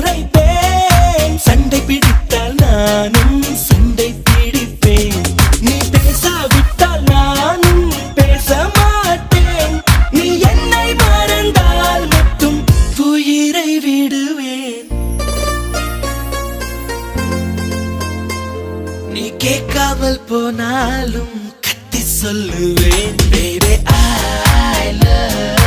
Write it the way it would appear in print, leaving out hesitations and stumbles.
உரைப்பேன். சண்டை பிடித்தால் நானும் சண்டை பிடிப்பேன். நீ பேசாவிட்டால் நானும் பேச மாட்டேன். நீ என்னை மறந்தால் மட்டும் உயிரை விடுவேன். நீ கேட்காமல் போனாலும் கத்தி சொல்லுவேன். Baby, I love